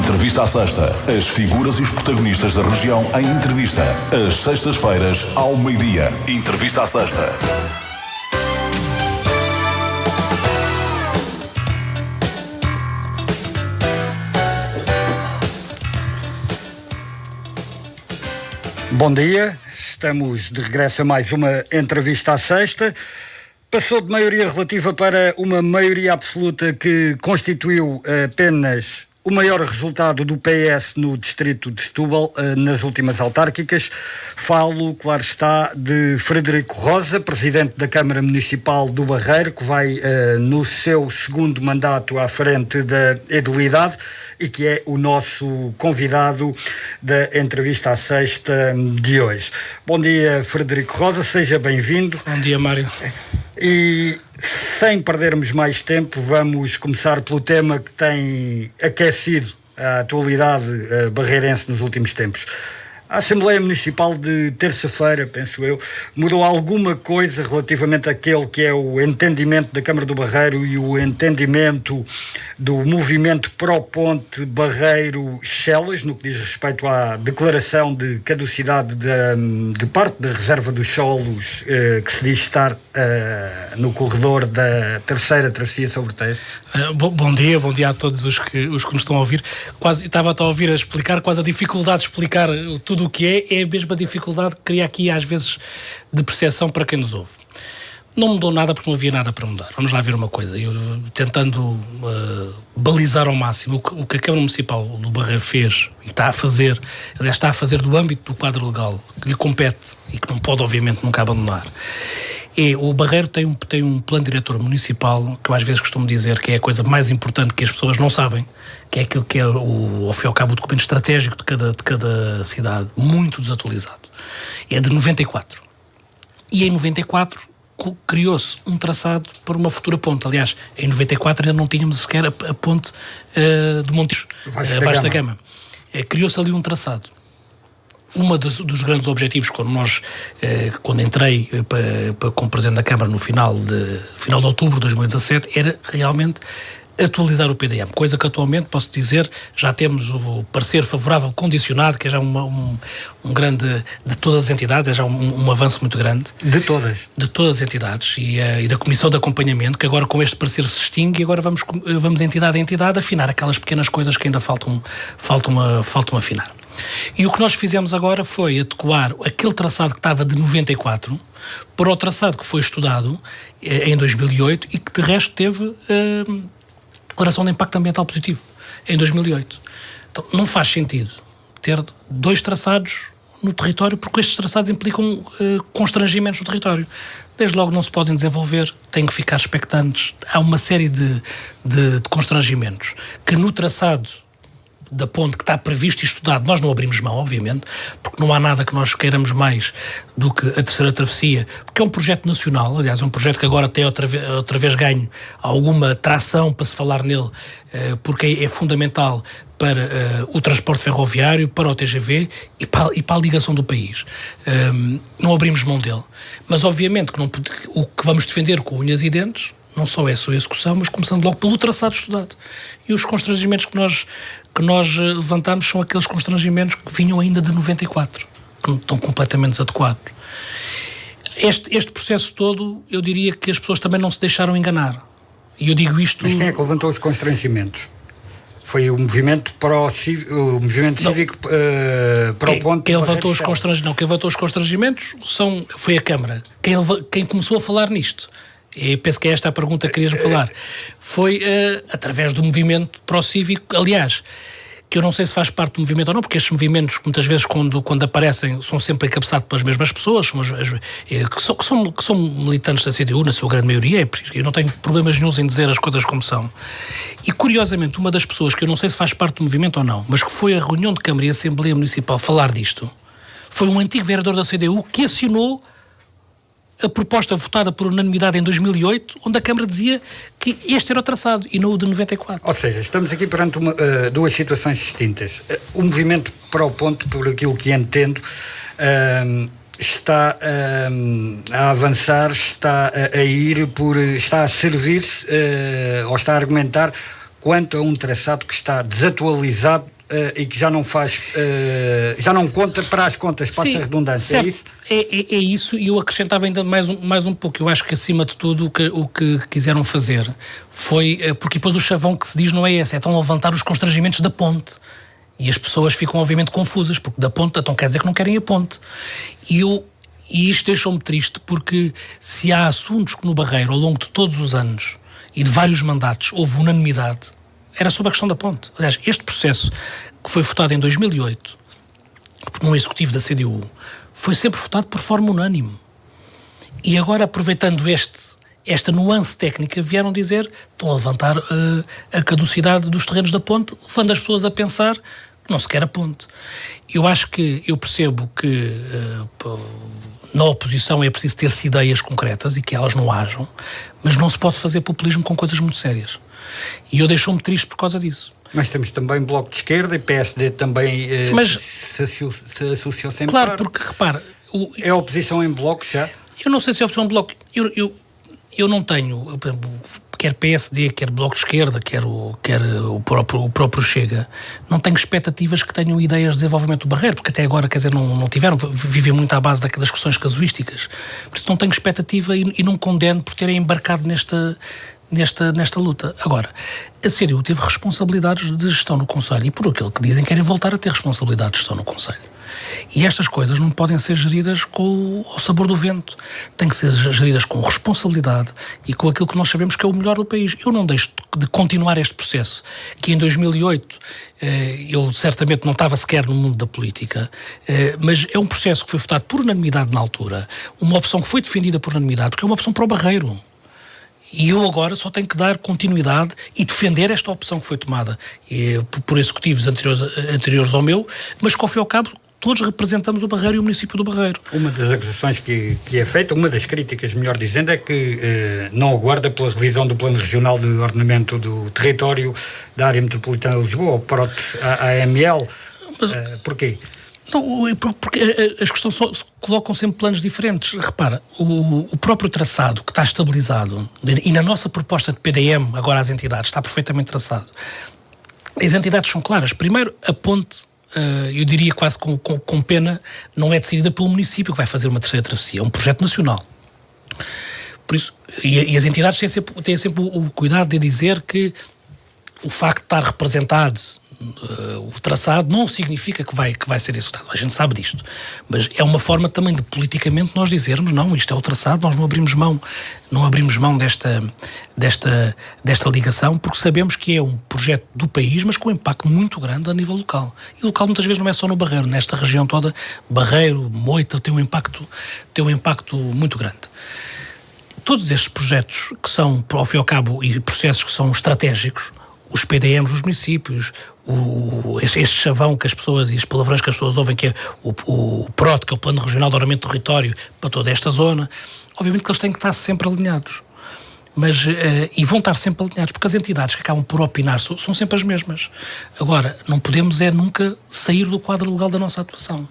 Entrevista à Sexta. As figuras e os protagonistas da região em entrevista. Às sextas-feiras, ao meio-dia. Entrevista à Sexta. Bom dia, estamos de regresso a mais uma entrevista à sexta. Passou de maioria relativa para uma maioria absoluta que constituiu apenas o maior resultado do PS no distrito de Setúbal nas últimas autárquicas. Falo, claro está, de Frederico Rosa, presidente da Câmara Municipal do Barreiro, que vai no seu segundo mandato à frente da edilidade e que é o nosso convidado da entrevista à sexta de hoje. Bom dia, Frederico Rosa, seja bem-vindo. Bom dia, Mário. E sem perdermos mais tempo, vamos começar pelo tema que tem aquecido a atualidade barreirense nos últimos tempos. A Assembleia Municipal de terça-feira, penso eu, mudou alguma coisa relativamente àquele que é o entendimento da Câmara do Barreiro e o entendimento do movimento pró-ponte Barreiro-Chelas, no que diz respeito à declaração de caducidade de parte da reserva dos solos que se diz estar no corredor da terceira travessia sobre o Tejo. Bom dia a todos os que nos estão a ouvir. Estava a ouvir a explicar quase a dificuldade de explicar tudo o que é a mesma dificuldade que cria aqui às vezes de percepção para quem nos ouve. Não mudou nada porque não havia nada para mudar. Vamos lá ver uma coisa. Eu tentando balizar ao máximo o que a Câmara Municipal do Barreiro fez e está a fazer do âmbito do quadro legal que lhe compete e que não pode obviamente nunca abandonar. O Barreiro tem um plano diretor municipal que eu às vezes costumo dizer que é a coisa mais importante que as pessoas não sabem, que é aquilo que é ao fim e ao cabo o documento estratégico de cada cidade, muito desatualizado. É de 94. E em 94 criou-se um traçado para uma futura ponte. Aliás, em 94 ainda não tínhamos sequer a ponte de Montijo, Vaz da Gama. Criou-se ali um traçado. Dos grandes objetivos, quando entrei como Presidente da Câmara no final de outubro de 2017, era realmente atualizar o PDM, coisa que atualmente, posso dizer, já temos o parecer favorável condicionado, que é já um grande, de todas as entidades, é já um avanço muito grande. De todas as entidades e da Comissão de Acompanhamento, que agora com este parecer se extingue e agora vamos entidade a entidade afinar aquelas pequenas coisas que ainda faltam afinar. E o que nós fizemos agora foi adequar aquele traçado que estava de 94 para o traçado que foi estudado em 2008 e que de resto teve declaração de impacto ambiental positivo em 2008. Então não faz sentido ter dois traçados no território porque estes traçados implicam constrangimentos no território. Desde logo não se podem desenvolver, têm que ficar expectantes. Há uma série de constrangimentos que no traçado da ponte que está previsto e estudado, nós não abrimos mão, obviamente, porque não há nada que nós queiramos mais do que a terceira travessia, porque é um projeto nacional, aliás, é um projeto que agora tem outra vez ganho alguma tração para se falar nele, porque é fundamental para o transporte ferroviário, para o TGV e para a ligação do país. Não abrimos mão dele. Mas, obviamente, o que vamos defender com unhas e dentes não só é a sua execução, mas começando logo pelo traçado estudado. E os constrangimentos que nós levantamos são aqueles constrangimentos que vinham ainda de 94, que não estão completamente desadequados. Este processo todo, eu diria que as pessoas também não se deixaram enganar. E eu digo isto... Mas quem é que levantou os constrangimentos? Foi o movimento cívico pró-ponte? Quem levantou os constrangimentos foi a Câmara. Quem começou a falar nisto, e penso que é esta a pergunta que querias falar, foi através do movimento pró-cívico, aliás, que eu não sei se faz parte do movimento ou não, porque estes movimentos, muitas vezes, quando aparecem, são sempre encabeçados pelas mesmas pessoas, que são militantes da CDU, na sua grande maioria, eu não tenho problemas nenhum em dizer as coisas como são. E, curiosamente, uma das pessoas, que eu não sei se faz parte do movimento ou não, mas que foi à reunião de Câmara e Assembleia Municipal falar disto, foi um antigo vereador da CDU que assinou a proposta votada por unanimidade em 2008, onde a Câmara dizia que este era o traçado e não o de 94. Ou seja, estamos aqui perante duas situações distintas. O movimento pró-ponte, por aquilo que entendo, está a avançar, está a servir-se ou está a argumentar quanto a um traçado que está desatualizado e que já não faz, já não conta para as contas, passa a redundância, certo. É isso? É isso, e eu acrescentava ainda mais um pouco. Eu acho que, acima de tudo, o que quiseram fazer foi, porque depois o chavão que se diz não é esse, é tão levantar os constrangimentos da ponte. E as pessoas ficam, obviamente, confusas, porque da ponte, então quer dizer que não querem a ponte. E isto deixou-me triste, porque se há assuntos que no Barreiro, ao longo de todos os anos e de vários mandatos, houve unanimidade, era sobre a questão da ponte. Aliás, este processo, que foi votado em 2008, por um executivo da CDU, foi sempre votado por forma unânime. E agora, aproveitando esta nuance técnica, vieram dizer, estão a levantar a caducidade dos terrenos da ponte, levando as pessoas a pensar que não se quer a ponte. Eu percebo que na oposição é preciso ter-se ideias concretas e que elas não hajam, mas não se pode fazer populismo com coisas muito sérias. E eu deixou-me triste por causa disso. Mas temos também Bloco de Esquerda e PSD também se associou sempre. Claro, porque, repara... É a oposição em bloco já? Eu não sei se é a oposição em bloco. Eu não tenho, quer PSD, quer Bloco de Esquerda, quer o próprio Chega, não tenho expectativas que tenham ideias de desenvolvimento do Barreiro, porque até agora, quer dizer, não tiveram, vivem muito à base das questões casuísticas. Por isso não tenho expectativa e não condeno por terem embarcado nesta luta. Agora, a CDU teve responsabilidades de gestão no Conselho e por aquilo que dizem querem voltar a ter responsabilidades de gestão no Conselho. E estas coisas não podem ser geridas ao sabor do vento. Têm que ser geridas com responsabilidade e com aquilo que nós sabemos que é o melhor do país. Eu não deixo de continuar este processo, que em 2008 eu certamente não estava sequer no mundo da política, mas é um processo que foi votado por unanimidade na altura, uma opção que foi defendida por unanimidade, porque é uma opção para o Barreiro. E eu agora só tenho que dar continuidade e defender esta opção que foi tomada por executivos anteriores ao meu, mas que ao fim e ao cabo todos representamos o Barreiro e o município do Barreiro. Uma das acusações que é feita, uma das críticas, melhor dizendo, é que não aguarda pela revisão do Plano Regional de Ordenamento do Território da Área Metropolitana de Lisboa, ou PROT-AML. Porquê? Não, porque as questões se colocam sempre planos diferentes. Repara, o próprio traçado que está estabilizado, e na nossa proposta de PDM, agora às entidades, está perfeitamente traçado. As entidades são claras. Primeiro, a ponte, eu diria quase com pena, não é decidida pelo município que vai fazer uma terceira travessia, é um projeto nacional. Por isso, e as entidades têm sempre o cuidado de dizer que o facto de estar representado o traçado não significa que vai ser executado. A gente sabe disto. Mas é uma forma também de politicamente nós dizermos, não, isto é o traçado, nós não abrimos mão desta ligação, porque sabemos que é um projeto do país, mas com um impacto muito grande a nível local. E o local muitas vezes não é só no Barreiro, nesta região toda, Barreiro, Moita, tem um impacto muito grande. Todos estes projetos que são, ao fim e ao cabo, e processos que são estratégicos, os PDMs dos municípios, este chavão que as pessoas e as palavrões que as pessoas ouvem, que é o PROT, que é o Plano Regional de Ordenamento do Território, para toda esta zona, obviamente que eles têm que estar sempre alinhados. E vão estar sempre alinhados, porque as entidades que acabam por opinar são sempre as mesmas. Agora, não podemos nunca sair do quadro legal da nossa atuação.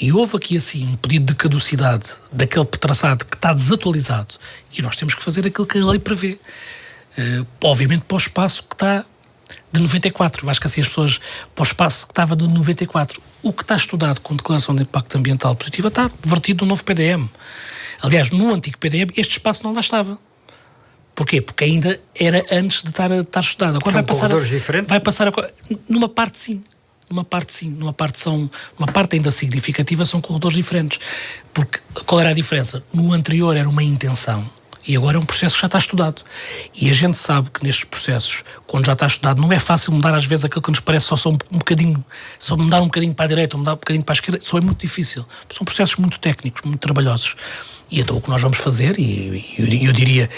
E houve aqui, assim, um pedido de caducidade daquele traçado que está desatualizado, e nós temos que fazer aquilo que a lei prevê. Obviamente para o espaço que está de 94, eu acho que assim as pessoas, para o espaço que estava de 94, o que está estudado com declaração de impacto ambiental positiva está vertido no novo PDM. Aliás, no antigo PDM este espaço não lá estava. Porquê? Porque ainda era antes de estar estudado. Agora vai passar numa parte sim. Numa parte ainda significativa são corredores diferentes. Porque qual era a diferença? No anterior era uma intenção. E agora é um processo que já está estudado. E a gente sabe que nestes processos, quando já está estudado, não é fácil mudar às vezes aquilo que nos parece só um bocadinho, só mudar um bocadinho para a direita, ou mudar um bocadinho para a esquerda, só é muito difícil. São processos muito técnicos, muito trabalhosos. E então o que nós vamos fazer, e eu diria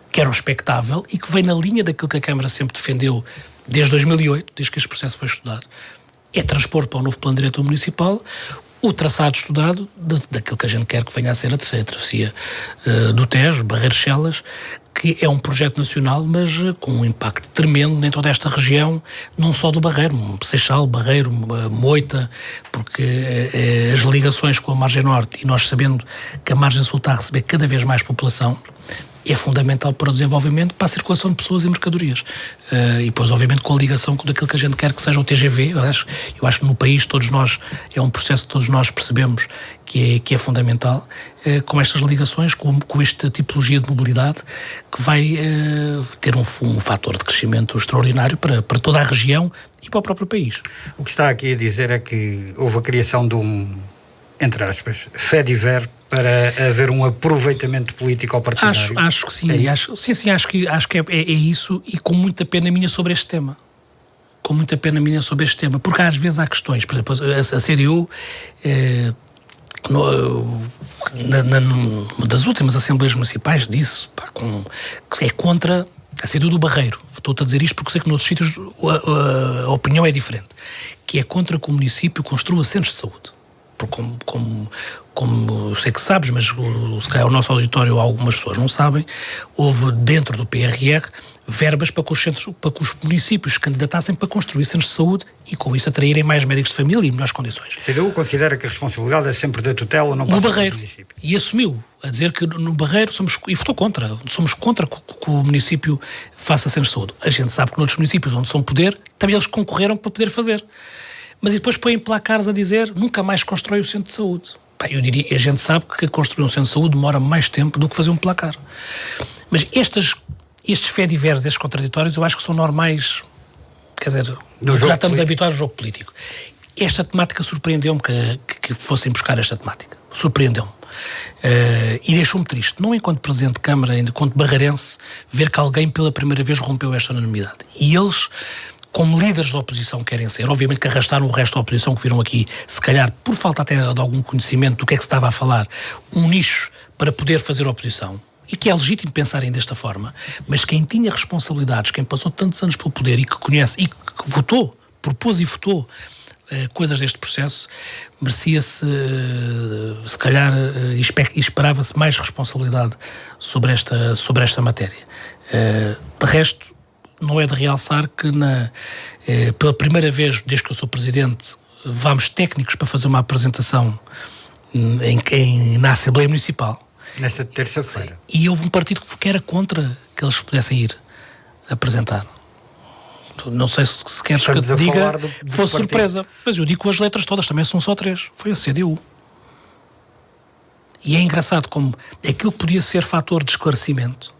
que era o expectável, e que vem na linha daquilo que a Câmara sempre defendeu desde 2008, desde que este processo foi estudado, é transpor para o novo Plano Diretor Municipal o traçado estudado daquilo que a gente quer que venha a ser a terceira travessia do Tejo, Barreiros-Chelas, que é um projeto nacional, mas com um impacto tremendo em toda esta região, não só do Barreiro, Seixal, Barreiro, Moita, porque as ligações com a margem norte, e nós sabendo que a margem sul está a receber cada vez mais população, é fundamental para o desenvolvimento, para a circulação de pessoas e mercadorias. E depois, obviamente, com a ligação daquilo que a gente quer que seja o TGV. Eu acho que no país todos nós, é um processo que todos nós percebemos que é fundamental, com estas ligações, com esta tipologia de mobilidade, que vai ter um fator de crescimento extraordinário para toda a região e para o próprio país. O que está aqui a dizer é que houve a criação de entre aspas, fediver para haver um aproveitamento político ao partidário. Acho que sim. Acho que é isso, e com muita pena minha sobre este tema. Porque às vezes há questões, por exemplo, a CDU, numa das últimas Assembleias Municipais, disse que é contra a CDU do Barreiro. Estou-te a dizer isto porque sei que noutros sítios a opinião é diferente. Que é contra que o município construa centros de saúde. Porque como sei que sabes, mas se calhar o nosso auditório, algumas pessoas não sabem, houve dentro do PRR verbas para que os municípios se candidatassem para construir centros de saúde e com isso atraírem mais médicos de família e melhores condições. A CDU considera que a responsabilidade é sempre da tutela, não passa do município. E assumiu, a dizer que no Barreiro somos contra que o município faça centros de saúde. A gente sabe que noutros municípios onde são poder, também eles concorreram para poder fazer. Mas depois põem placares a dizer nunca mais constrói o centro de saúde. A gente sabe que construir um centro de saúde demora mais tempo do que fazer um placar. Mas estes fediveres, estes contraditórios, eu acho que são normais. Quer dizer, já estamos habituados ao jogo político. Esta temática surpreendeu-me que fossem buscar esta temática. Surpreendeu-me. E deixou-me triste, não enquanto Presidente de Câmara, ainda enquanto barreirense, ver que alguém pela primeira vez rompeu esta unanimidade. E eles, como líderes da oposição querem ser, obviamente que arrastaram o resto da oposição que viram aqui, se calhar por falta até de algum conhecimento do que é que se estava a falar, um nicho para poder fazer oposição, e que é legítimo pensarem desta forma, mas quem tinha responsabilidades, quem passou tantos anos pelo poder e que conhece, e que votou, propôs e votou coisas deste processo, merecia-se, se calhar, esperava-se mais responsabilidade sobre esta matéria. De resto, não é de realçar que pela primeira vez, desde que eu sou Presidente, vamos técnicos para fazer uma apresentação na Assembleia Municipal. Nesta terça-feira. E houve um partido que era contra que eles pudessem ir apresentar. Não sei se queres que eu te diga, fosse surpresa. Mas eu digo que as letras todas também são só 3. Foi a CDU. E é engraçado como aquilo que podia ser fator de esclarecimento,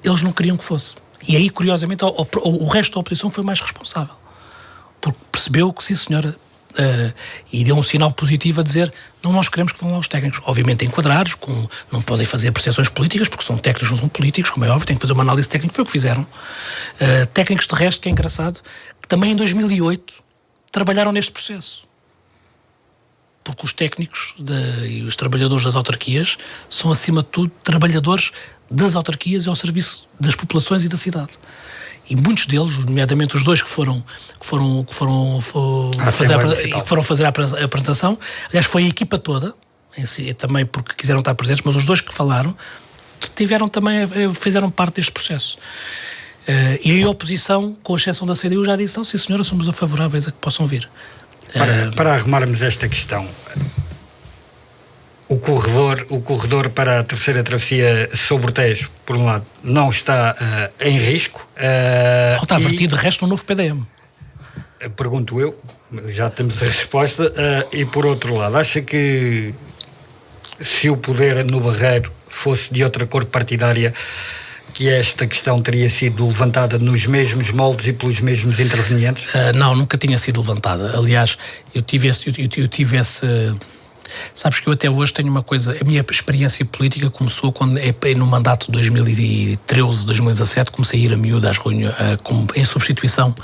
eles não queriam que fosse. E aí, curiosamente, o resto da oposição foi mais responsável. Porque percebeu que, sim senhora, e deu um sinal positivo a dizer, não, nós queremos que vão lá os técnicos, obviamente enquadrados, não podem fazer apreciações políticas, porque são técnicos, não são políticos, como é óbvio, têm que fazer uma análise técnica, foi o que fizeram. Técnicos de resto, que é engraçado, que também em 2008 trabalharam neste processo. Porque os técnicos e os trabalhadores das autarquias são, acima de tudo, trabalhadores das autarquias e ao serviço das populações e da cidade. E muitos deles, nomeadamente os dois que foram fazer a apresentação, aliás, foi a equipa toda, em si, também porque quiseram estar presentes, mas os dois que falaram fizeram parte deste processo. E a oposição, com exceção da CDU, já disse, sim senhora, somos favoráveis a que possam vir. Para arrumarmos esta questão, o corredor para a terceira travessia sobre o Tejo, por um lado, não está em risco. Não está vertido, de resto, um novo PDM. Pergunto eu, já temos a resposta. E por outro lado, acha que se o poder no Barreiro fosse de outra cor partidária, que esta questão teria sido levantada nos mesmos moldes e pelos mesmos intervenientes? Não, nunca tinha sido levantada. Aliás, eu tive esse sabes que eu até hoje tenho uma coisa, a minha experiência política começou quando, no mandato de 2013, 2017, comecei a ir a miúdo às reuniões, em substituição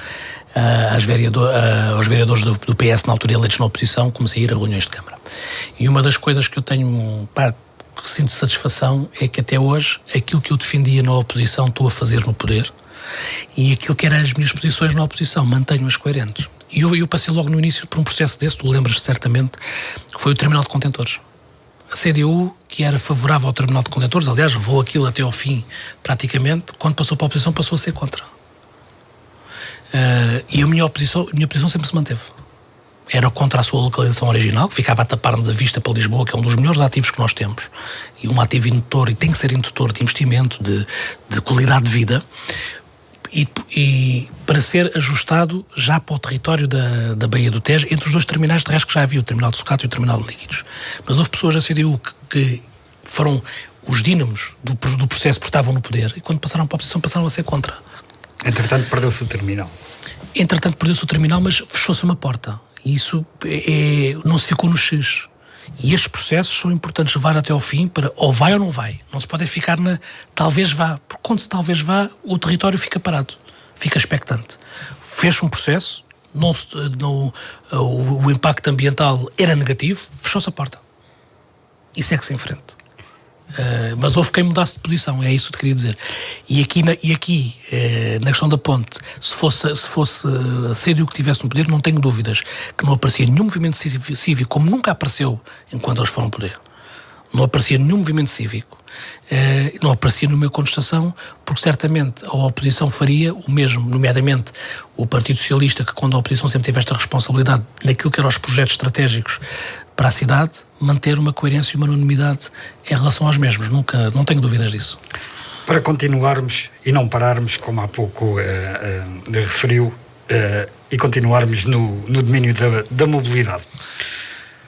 aos vereadores do PS na altura eleitos na oposição, comecei a ir a reuniões de Câmara. E uma das coisas que eu tenho, que sinto satisfação, é que até hoje aquilo que eu defendia na oposição estou a fazer no poder, e aquilo que eram as minhas posições na oposição mantenho-as coerentes. E eu passei logo no início por um processo desse, tu lembras certamente, que foi o Terminal de Contentores. A CDU, que era favorável ao Terminal de Contentores, aliás, levou aquilo até ao fim, praticamente, quando passou para a oposição, passou a ser contra. E a minha posição sempre se manteve. era contra a sua localização original, que ficava a tapar-nos a vista para Lisboa, que é um dos melhores ativos que nós temos, e um ativo indutor, e tem que ser indutor de investimento, de qualidade de vida, e para ser ajustado já para o território da Baía do Tejo, entre os dois terminais de terrestres que já havia, o terminal de sucata e o terminal de líquidos. Mas houve pessoas da CDU que foram os dínamos do processo porque estavam no poder, e quando passaram para a oposição passaram a ser contra. Entretanto, perdeu-se o terminal. Entretanto, perdeu-se o terminal, mas fechou-se uma porta. E isso não se ficou no X. E estes processos são importantes levar até ao fim para ou vai ou não vai. Não se pode ficar na talvez vá. Porque quando se talvez vá, o território fica parado. Fica expectante. Fez um processo, o impacto ambiental era negativo, fechou-se a porta. E segue-se em frente. Mas houve quem mudasse de posição, é isso que eu queria dizer. E aqui na questão da ponte, se fosse a CDU que tivesse no poder, não tenho dúvidas que não aparecia nenhum movimento cívico, como nunca apareceu enquanto eles foram no poder. Não aparecia nenhum movimento cívico, não aparecia no meu contestação, porque certamente a oposição faria o mesmo, nomeadamente o Partido Socialista, que quando a oposição sempre teve esta responsabilidade naquilo que eram os projetos estratégicos para a cidade, manter uma coerência e uma unanimidade em relação aos mesmos. Não tenho dúvidas disso. Para continuarmos e não pararmos, como há pouco referiu, e continuarmos no domínio da mobilidade.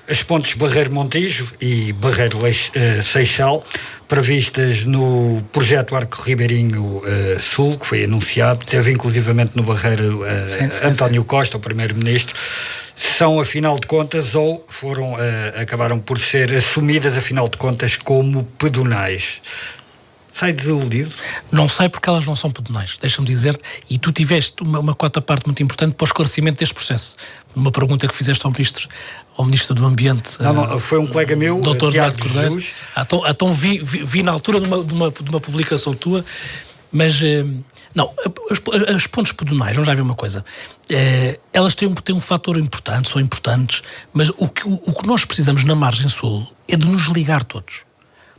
As pontes Barreiro-Montijo e Barreiro-Seixal, previstas no projeto Arco Ribeirinho Sul, que foi anunciado, teve inclusivamente no Barreiro António Costa, o Primeiro-Ministro, são, afinal de contas, ou acabaram por ser assumidas, afinal de contas, como pedonais. Sai desiludido? Não sei, porque elas não são pedonais, deixa-me dizer-te, e tu tiveste uma cota-parte muito importante para o esclarecimento deste processo. Numa pergunta que fizeste ao Ministro do Ambiente. Não, foi um colega meu, Dr. Tiago Cordeiro. Jesus. Então vi na altura de uma publicação tua, mas não, as pontes pedonais, vamos já ver uma coisa, elas têm um fator importante, são importantes, mas o que nós precisamos na margem sul é de nos ligar todos.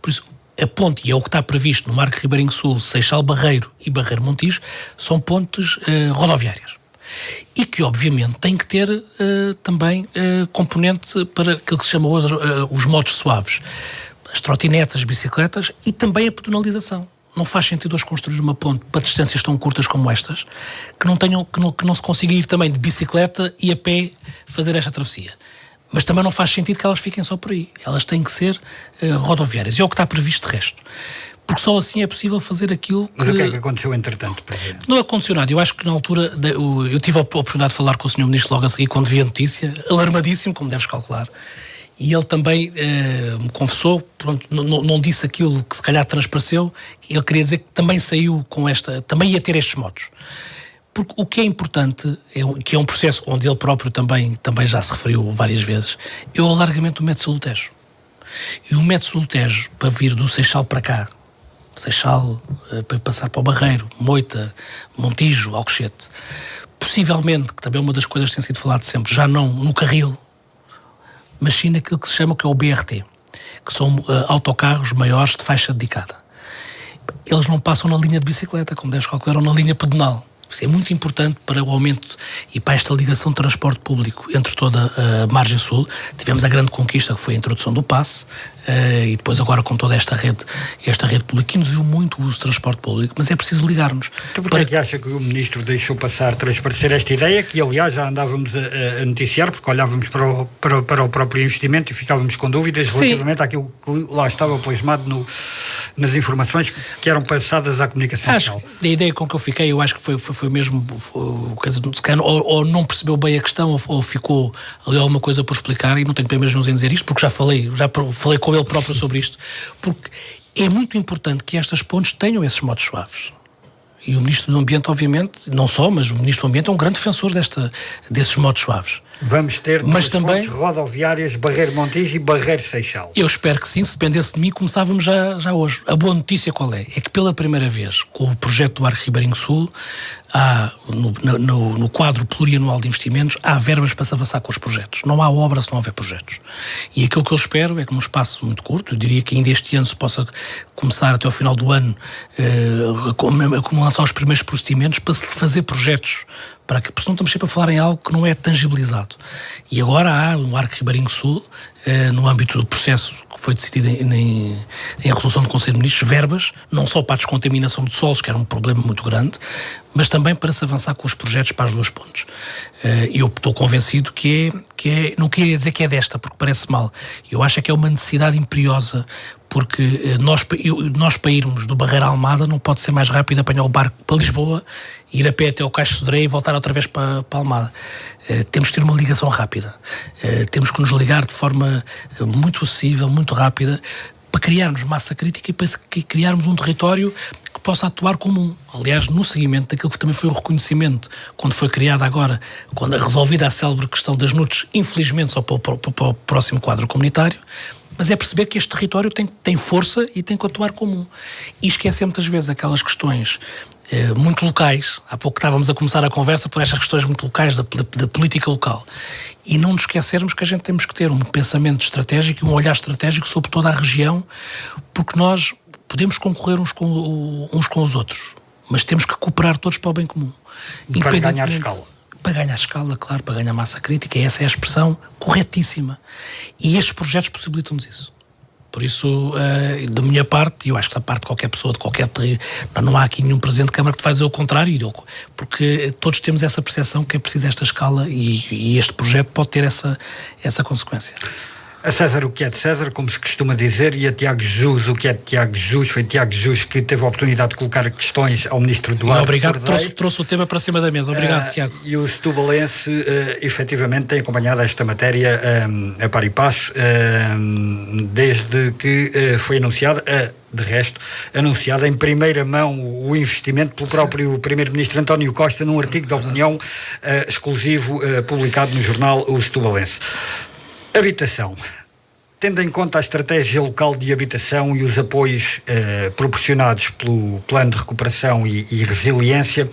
Por isso, a ponte, e é o que está previsto no Arco Ribeirinho Sul, Seixal-Barreiro e Barreiro-Montijo, são pontes rodoviárias. E que, obviamente, têm que ter também componente para aquilo que se chama hoje os modos suaves. As trotinetas, as bicicletas e também a pedonalização. Não faz sentido hoje construir uma ponte para distâncias tão curtas como estas que não se consiga ir também de bicicleta e a pé fazer esta travessia. Mas também não faz sentido que elas fiquem só por aí. Elas têm que ser rodoviárias. E é o que está previsto de resto. Porque só assim é possível fazer aquilo que... Mas o que é que aconteceu entretanto, Presidente? Não aconteceu nada. Eu acho que na altura eu tive a oportunidade de falar com o Sr. Ministro logo a seguir quando vi a notícia, alarmadíssimo, como deves calcular. E ele também me confessou, pronto, não disse aquilo que se calhar transpareceu, ele queria dizer que também saiu com também ia ter estes modos. Porque o que é importante, que é um processo onde ele próprio também já se referiu várias vezes, é o alargamento do método sul do Tejo. E o método sul do Tejo, para vir do Seixal para cá, Seixal, para passar para o Barreiro, Moita, Montijo, Alcochete, possivelmente, que também é uma das coisas que tem sido falado sempre, já não no carril, mas sim naquilo que se chama que é o BRT, que são autocarros maiores de faixa dedicada. Eles não passam na linha de bicicleta, como deves calcular, ou na linha pedonal. Isso é muito importante para o aumento e para esta ligação de transporte público entre toda a margem sul. Tivemos a grande conquista que foi a introdução do passe e depois agora com toda esta rede pública que induziu muito o uso de transporte público, mas é preciso ligar-nos. Então porquê é que acha que o Ministro deixou transparecer esta ideia, que aliás já andávamos a noticiar, porque olhávamos para o próprio investimento e ficávamos com dúvidas relativamente àquilo que lá estava plasmado nas informações que eram passadas à comunicação social? A ideia com que eu fiquei, eu acho que foi mesmo o caso do Secano, ou não percebeu bem a questão, ou ficou ali alguma coisa por explicar, e não tenho problemas nenhum em dizer isto, porque já falei com ele próprio sobre isto, porque é muito importante que estas pontes tenham esses modos suaves. E o Ministro do Ambiente, obviamente, não só, mas o Ministro do Ambiente é um grande defensor desses modos suaves. Vamos ter duas pontes rodoviárias, Barreiro-Montijo e Barreiro-Seixal. Eu espero que sim, se dependesse de mim, começávamos já hoje. A boa notícia qual é? É que pela primeira vez, com o projeto do Arco Ribeirinho Sul, há, no quadro plurianual de investimentos, há verbas para se avançar com os projetos. Não há obra se não houver projetos. E aquilo que eu espero é que num espaço muito curto, eu diria que ainda este ano se possa começar até ao final do ano a lançar os primeiros procedimentos para se fazer projetos porque senão estamos sempre a falar em algo que não é tangibilizado. E agora há no Arco Ribeirinho Sul, no âmbito do processo que foi decidido em resolução do Conselho de Ministros, verbas, não só para a descontaminação de solos, que era um problema muito grande, mas também para se avançar com os projetos para as duas pontes. Eu estou convencido que é, não queria dizer que é desta, porque parece mal. Eu acho que é uma necessidade imperiosa, porque nós para irmos do Barreiro à Almada não pode ser mais rápido apanhar o barco para Lisboa, ir a pé até ao Caixo de Sodré e voltar outra vez para Almada. Temos que ter uma ligação rápida. Temos que nos ligar de forma muito acessível, muito rápida, para criarmos massa crítica e para criarmos um território que possa atuar como um. Aliás, no seguimento daquilo que também foi o reconhecimento, quando foi criada agora, quando resolvida a célebre questão das NUTs, infelizmente só para o próximo quadro comunitário, mas é perceber que este território tem força e tem que atuar como um. E esquecer muitas vezes aquelas questões muito locais. Há pouco estávamos a começar a conversa por estas questões muito locais da política local. E não nos esquecermos que a gente temos que ter um pensamento estratégico e um olhar estratégico sobre toda a região, porque nós podemos concorrer uns com os outros, mas temos que cooperar todos para o bem comum. Para ganhar escala. Para ganhar escala, claro, para ganhar massa crítica, essa é a expressão corretíssima. E estes projetos possibilitam-nos isso. Por isso, da minha parte, eu acho que da parte de qualquer pessoa, de qualquer território, não há aqui nenhum Presidente de Câmara que te vai dizer o contrário, porque todos temos essa percepção que é preciso esta escala e este projeto pode ter essa consequência. A César o que é de César, como se costuma dizer, e a Tiago Jesus o que é de Tiago Jesus. Foi Tiago Jesus que teve a oportunidade de colocar questões ao Ministro Eduardo Obrigado, trouxe o tema para cima da mesa. Obrigado, Tiago. E o setubalense, efetivamente, tem acompanhado esta matéria a par e passo, desde que foi anunciada, de resto, anunciada em primeira mão o investimento pelo próprio Primeiro-Ministro António Costa num artigo de opinião exclusivo publicado no jornal O Setubalense. Habitação. Tendo em conta a estratégia local de habitação e os apoios proporcionados pelo Plano de Recuperação e Resiliência,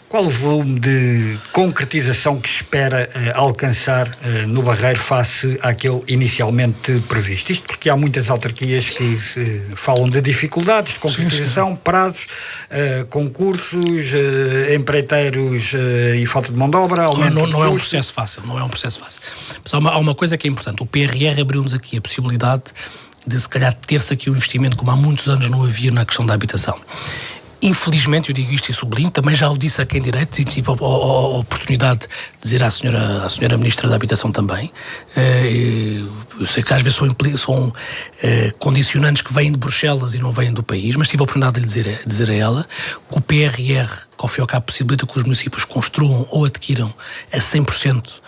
qual o volume de concretização que espera alcançar no Barreiro face àquele inicialmente previsto? Isto porque há muitas autarquias que falam de dificuldades de concretização, prazos, concursos, empreiteiros e falta de mão de obra. Não é um processo fácil, Mas há uma coisa que é importante. O PRR abriu-nos aqui a possibilidade de, se calhar, ter-se aqui um investimento como há muitos anos não havia na questão da habitação. Infelizmente, eu digo isto e sublinho, também já o disse a quem direito e tive a oportunidade de dizer à senhora Ministra da Habitação também. Eu sei que às vezes são condicionantes que vêm de Bruxelas e não vêm do país, mas tive a oportunidade de lhe dizer a ela que o PRR, que ao fim e ao cabo possibilita que os municípios construam ou adquiram a 100%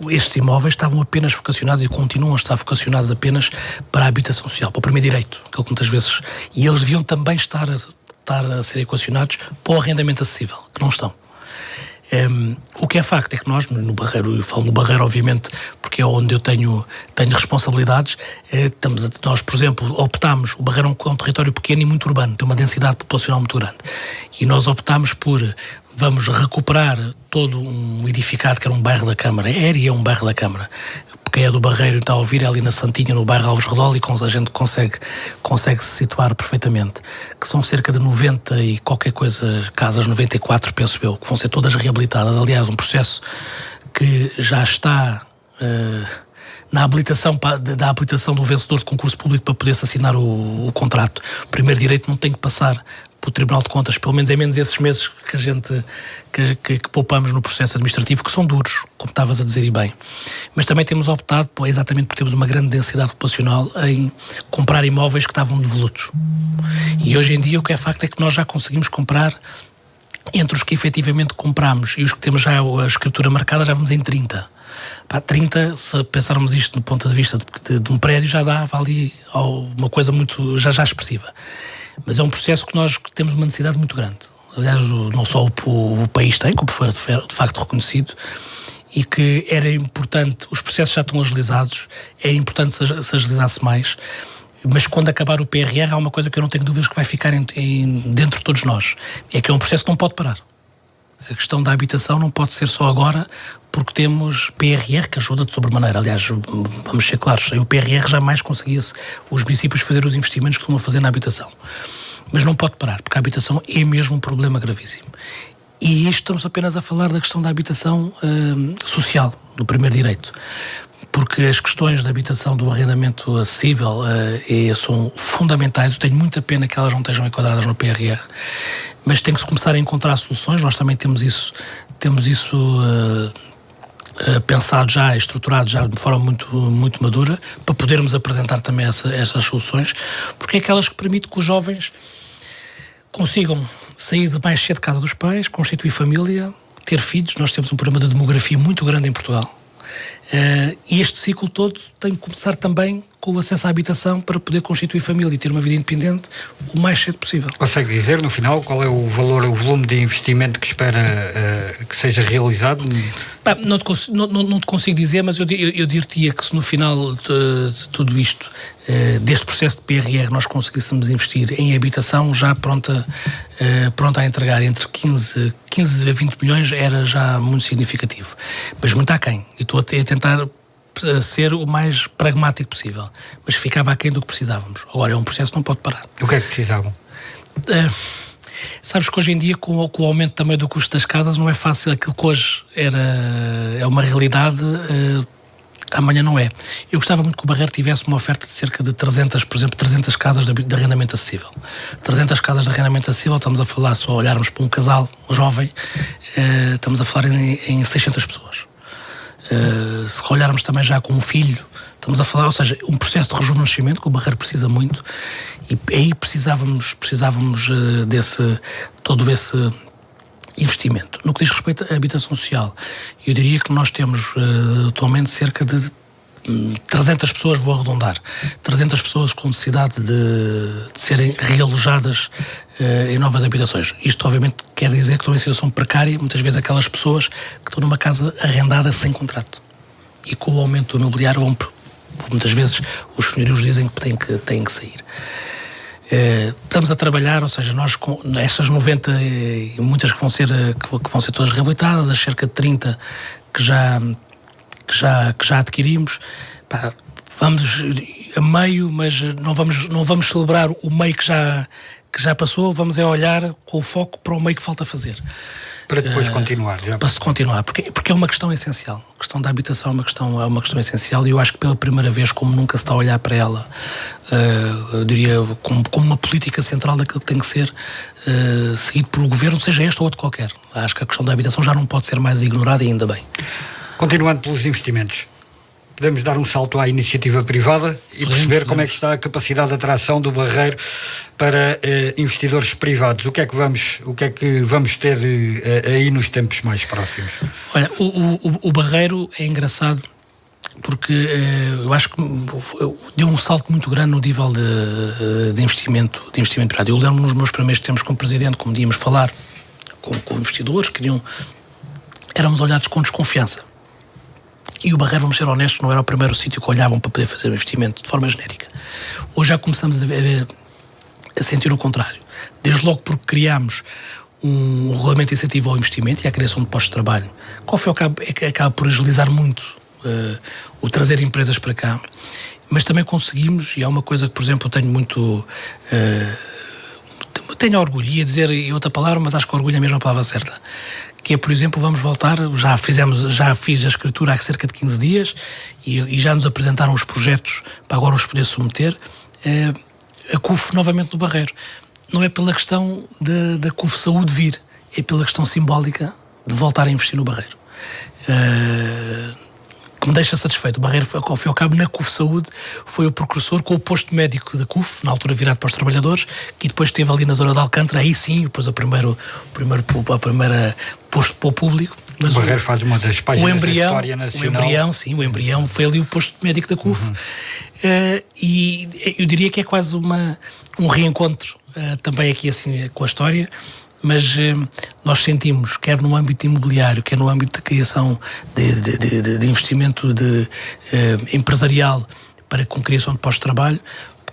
estes imóveis, estavam apenas vocacionados e continuam a estar vocacionados apenas para a habitação social, para o primeiro direito, que muitas vezes, e eles deviam também estar a ser equacionados para o arrendamento acessível, que não estão. O que é facto é que nós, no Barreiro, eu falo no Barreiro obviamente porque é onde eu tenho responsabilidades, nós, por exemplo, optámos, o Barreiro é um território pequeno e muito urbano, tem uma densidade populacional muito grande, e nós optámos por vamos recuperar todo um edificado que era um bairro da Câmara, é um bairro da Câmara. Quem é do Barreiro e está a ouvir, é ali na Santinha, no bairro Alves Redol, e a gente consegue se situar perfeitamente, que são cerca de 90 e qualquer coisa, casas, 94, penso eu, que vão ser todas reabilitadas. Aliás, um processo que já está na habilitação da habilitação do vencedor de concurso público para poder-se assinar o contrato. O primeiro direito não tem que passar pelo Tribunal de Contas, pelo menos é menos esses meses que a gente que poupamos no processo administrativo, que são duros, como estavas a dizer e bem. Mas também temos optado, exatamente porque temos uma grande densidade populacional, em comprar imóveis que estavam devolutos. E hoje em dia o que é facto é que nós já conseguimos comprar, entre os que efetivamente compramos e os que temos já a escritura marcada, já vamos em 30. 30, se pensarmos isto do ponto de vista de um prédio, já dava ali uma coisa muito já expressiva. Mas é um processo que nós temos uma necessidade muito grande. Aliás, não só o país tem, como foi de facto reconhecido, e que era importante, os processos já estão agilizados, é importante se agilizasse mais, mas quando acabar o PRR há uma coisa que eu não tenho dúvidas que vai ficar dentro de todos nós, é que é um processo que não pode parar. A questão da habitação não pode ser só agora, porque temos PRR que ajuda de sobremaneira. Aliás, vamos ser claros, sem o PRR jamais conseguia-se os municípios fazer os investimentos que estão a fazer na habitação. Mas não pode parar, porque a habitação é mesmo um problema gravíssimo. E isto estamos apenas a falar da questão da habitação social, do primeiro direito. Porque as questões da habitação, do arrendamento acessível são fundamentais. Eu tenho muita pena que elas não estejam enquadradas no PRR, mas tem que se começar a encontrar soluções. Nós também temos isso pensado já, estruturado já de forma muito madura, para podermos apresentar também essas soluções, porque é aquelas que permitem que os jovens consigam sair de mais cedo de casa dos pais, constituir família, ter filhos. Nós temos um problema de demografia muito grande em Portugal. E este ciclo todo tem que começar também com o acesso à habitação para poder constituir família e ter uma vida independente o mais cedo possível. Consegue dizer, no final, qual é o valor, o volume de investimento que espera que seja realizado? Não te consigo dizer, mas eu diria que se no final de tudo isto, deste processo de PRR, nós conseguíssemos investir em habitação já pronta a entregar entre 15 a 20 milhões, era já muito significativo. Mas muito aquém. E estou a tentar ser o mais pragmático possível. Mas ficava aquém do que precisávamos. Agora, é um processo que não pode parar. O que é que precisavam? Sabes que hoje em dia, com o aumento também do custo das casas, não é fácil. Aquilo que hoje é uma realidade, amanhã não é. Eu gostava muito que o Barreiro tivesse uma oferta de cerca de 300 casas de arrendamento acessível. 300 casas de arrendamento acessível, estamos a falar, se olharmos para um casal jovem, estamos a falar em 600 pessoas. Se olharmos também já com um filho, estamos a falar, ou seja, um processo de rejuvenescimento que o Barreiro precisa muito, e aí precisávamos todo esse investimento. No que diz respeito à habitação social, eu diria que nós temos atualmente cerca de 300 pessoas, vou arredondar, 300 pessoas com necessidade de serem realojadas em novas habitações. Isto obviamente quer dizer que estão em situação precária, muitas vezes aquelas pessoas que estão numa casa arrendada sem contrato. E com o aumento do imobiliário, muitas vezes os senhorios dizem que têm que sair. Estamos a trabalhar, ou seja, nós com estas 90 e muitas que vão ser todas reabilitadas, as cerca de 30 que já adquirimos, vamos a meio, mas não vamos celebrar o meio que já passou, vamos olhar com o foco para o meio que falta fazer. Para depois continuar. Para se continuar, porque é uma questão essencial. A questão da habitação é uma questão essencial, e eu acho que pela primeira vez, como nunca se está a olhar para ela, eu diria, como uma política central daquilo que tem que ser seguido por um governo, seja este ou outro qualquer. Acho que a questão da habitação já não pode ser mais ignorada, e ainda bem. Continuando pelos investimentos, podemos dar um salto à iniciativa privada e perceber como é que está a capacidade de atração do Barreiro para investidores privados. O que é que vamos ter aí nos tempos mais próximos? Olha, o Barreiro é engraçado porque eu acho que deu um salto muito grande no nível de investimento privado. Eu lembro nos meus primeiros tempos como presidente, como íamos falar com investidores, éramos olhados com desconfiança. E o Barreiro, vamos ser honestos, não era o primeiro sítio que olhavam para poder fazer o investimento de forma genérica. Hoje já começamos a sentir o contrário. Desde logo porque criámos um regulamento de incentivo ao investimento e à criação de postos de trabalho, que ao fim e ao cabo acaba por agilizar muito o trazer empresas para cá, mas também conseguimos, e é uma coisa que, por exemplo, eu tenho muito... tenho orgulho, ia dizer outra palavra, mas acho que orgulho é a mesma palavra certa, que é, por exemplo, vamos voltar, já fiz a escritura há cerca de 15 dias e já nos apresentaram os projetos para agora os poder submeter, a CUF novamente no Barreiro. Não é pela questão da CUF Saúde vir, é pela questão simbólica de voltar a investir no Barreiro. Que me deixa satisfeito. O Barreiro, ao fim e ao cabo, na CUF Saúde, foi o precursor com o posto médico da CUF, na altura virado para os trabalhadores, que depois esteve ali na zona de Alcântara, aí sim, depois a primeira posto para o público. Mas o Barreiro faz uma das páginas da história nacional. O embrião foi ali o posto médico da CUF. E eu diria que é quase um reencontro também aqui assim com a história. Mas nós sentimos, quer no âmbito imobiliário, quer no âmbito de criação de investimento empresarial com criação de pós-trabalho,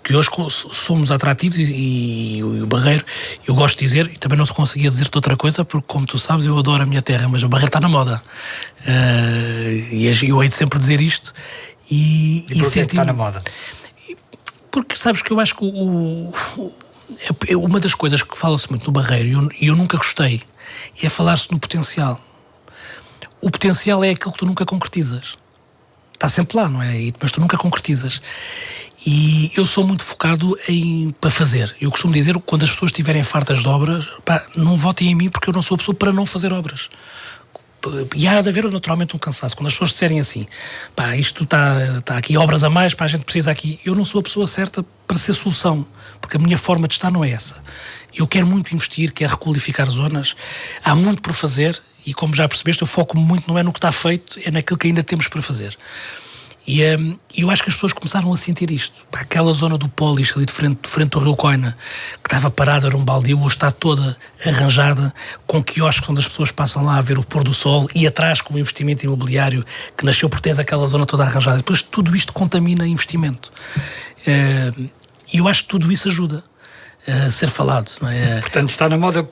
que hoje somos atrativos e o Barreiro, eu gosto de dizer, e também não se conseguia dizer-te outra coisa, porque como tu sabes, eu adoro a minha terra, mas o Barreiro está na moda. E eu hei de sempre dizer isto. E porquê está na moda? Porque sabes que eu acho que uma das coisas que fala-se muito no Barreiro, e eu nunca gostei é falar-se no potencial. O potencial é aquilo que tu nunca concretizas. Está sempre lá, não é? Mas tu nunca concretizas. E eu sou muito focado para fazer. Eu costumo dizer, quando as pessoas estiverem fartas de obras, não votem em mim porque eu não sou a pessoa para não fazer obras. E há de haver naturalmente um cansaço. Quando as pessoas disserem assim, isto está aqui obras a mais, a gente precisa aqui. Eu não sou a pessoa certa para ser solução, porque a minha forma de estar não é essa. Eu quero muito investir, quero requalificar zonas. Há muito por fazer e, como já percebeste, eu foco-me muito, não é no que está feito, é naquilo que ainda temos para fazer. E eu acho que as pessoas começaram a sentir isto. Aquela zona do Polis, ali de frente do Rio Coina, que estava parada, era um baldio, hoje está toda arranjada, com quiosques onde as pessoas passam lá a ver o pôr do sol, e atrás com o investimento imobiliário que nasceu por teres aquela zona toda arranjada. Depois tudo isto contamina investimento. E eu acho que tudo isso ajuda a ser falado. Não é? Portanto, está na moda